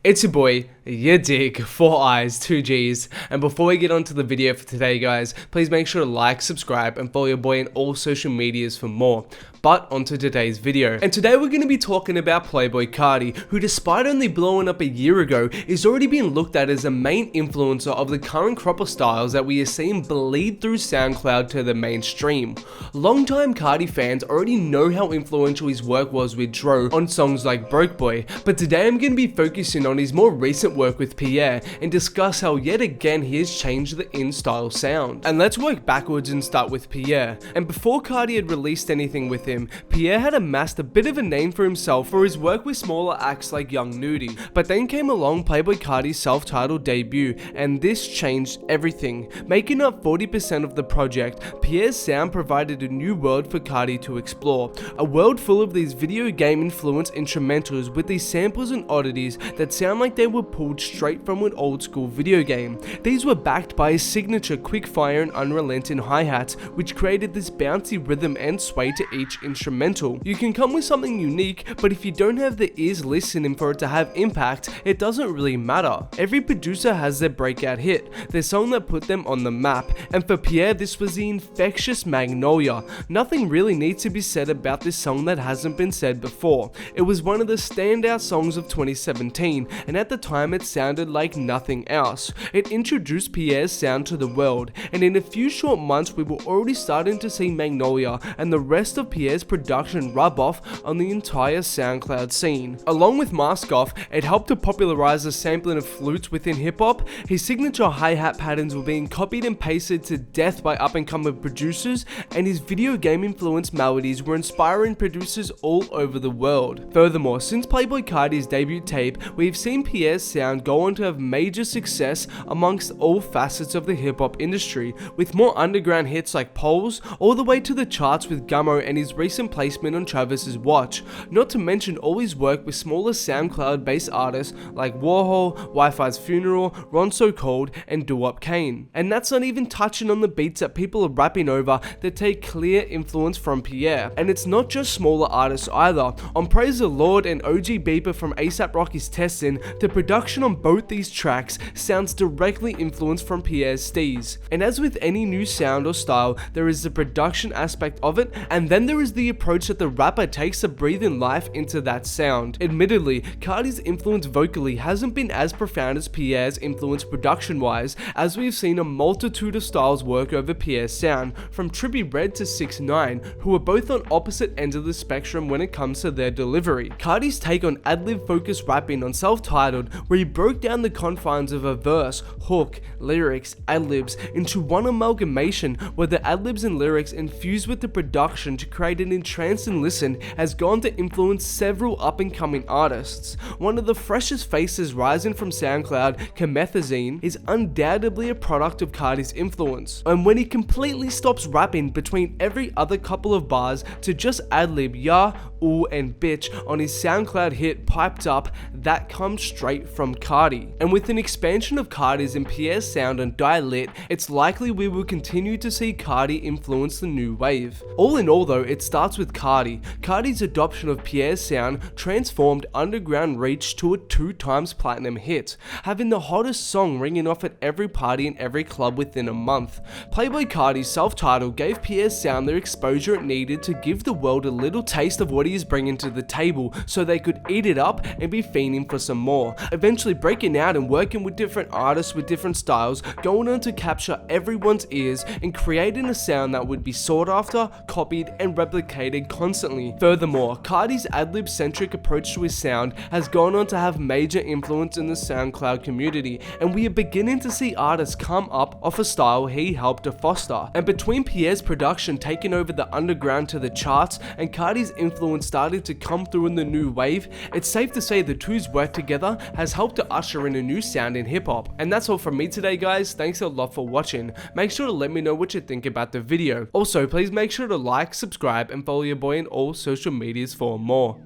It's your boy, yadiiiigg, 4 eyes, 2 G's, and before we get on to the video for today guys, please make sure to like, subscribe, and follow your boy on all social medias for more. But onto today's video. And today we're going to be talking about Playboi Carti, who despite only blowing up a year ago, is already being looked at as a main influencer of the current crop of styles that we are seeing bleed through SoundCloud to the mainstream. Longtime Carti fans already know how influential his work was with Dro on songs like Broke Boy, but today I'm going to be focusing on his more recent work with Pierre and discuss how yet again he has changed the in-style sound. And let's work backwards and start with Pierre. And before Carti had released anything with him, Pierre had amassed a bit of a name for himself for his work with smaller acts like Young Nudie. But then came along Playboi Carti's self-titled debut, and this changed everything. Making up 40% of the project, Pierre's sound provided a new world for Carti to explore. A world full of these video game influenced instrumentals with these samples and oddities that sound like they were pulled straight from an old school video game. These were backed by his signature quick-fire and unrelenting hi-hats, which created this bouncy rhythm and sway to each instrumental. You can come with something unique, but if you don't have the ears listening for it to have impact, it doesn't really matter. Every producer has their breakout hit, their song that put them on the map, and for Pierre this was the infectious Magnolia. Nothing really needs to be said about this song that hasn't been said before. It was one of the standout songs of 2017, and at the time it sounded like nothing else. It introduced Pierre's sound to the world, and in a few short months we were already starting to see Magnolia and the rest of Pierre's production rub off on the entire SoundCloud scene. Along with Mask Off, it helped to popularize the sampling of flutes within hip-hop. His signature hi-hat patterns were being copied and pasted to death by up-and-coming producers, and his video game influenced melodies were inspiring producers all over the world. Furthermore, since Playboi Carti's debut tape, we've seen Pierre's sound go on to have major success amongst all facets of the hip-hop industry, with more underground hits like Poles, all the way to the charts with Gummo and his recent placement on Travis's watch, not to mention all his work with smaller SoundCloud-based artists like Warhol, Wi-Fi's Funeral, Ron So Cold, and Doo-Wop Kane. And that's not even touching on the beats that people are rapping over that take clear influence from Pierre. And it's not just smaller artists either. On Praise the Lord and OG Beeper from A$AP Rocky's Testin', the production on both these tracks sounds directly influenced from Pierre's steez. And as with any new sound or style, there is the production aspect of it, and then there is the approach that the rapper takes to breathe in life into that sound. Admittedly, Carti's influence vocally hasn't been as profound as Pierre's influence production-wise, as we've seen a multitude of styles work over Pierre's sound, from Trippie Redd to 6ix9ine, who are both on opposite ends of the spectrum when it comes to their delivery. Carti's take on ad-lib focused rapping on Self-Titled, where he broke down the confines of a verse, hook, lyrics, ad-libs into one amalgamation where the ad-libs and lyrics infused with the production to create an entrancing listen, has gone to influence several up-and-coming artists. One of the freshest faces rising from SoundCloud, Comethazine, is undoubtedly a product of Carti's influence. And when he completely stops rapping between every other couple of bars to just ad-lib ya, ooh, and bitch on his SoundCloud hit Piped Up, that comes straight from Carti. And with an expansion of Carti's and Pierre's sound on Die Lit, it's likely we will continue to see Carti influence the new wave. All in all though, it starts with Carti. Carti's adoption of Pierre's sound transformed underground reach to a 2x platinum hit, having the hottest song ringing off at every party and every club within a month. Playboi Carti's self-titled gave Pierre's sound the exposure it needed to give the world a little taste of what he is bringing to the table, so they could eat it up and be fiending for some more, eventually breaking out and working with different artists with different styles, going on to capture everyone's ears and creating a sound that would be sought after, copied, and replicated constantly. Furthermore, Carti's ad-lib centric approach to his sound has gone on to have major influence in the SoundCloud community, and we are beginning to see artists come up off a style he helped to foster. And between Pierre's production taking over the underground to the charts and Carti's influence starting to come through in the new wave, it's safe to say the two's work together has helped to usher in a new sound in hip-hop. And that's all from me today guys, thanks a lot for watching. Make sure to let me know what you think about the video. Also, please make sure to like, subscribe, and follow your boy on all social medias for more.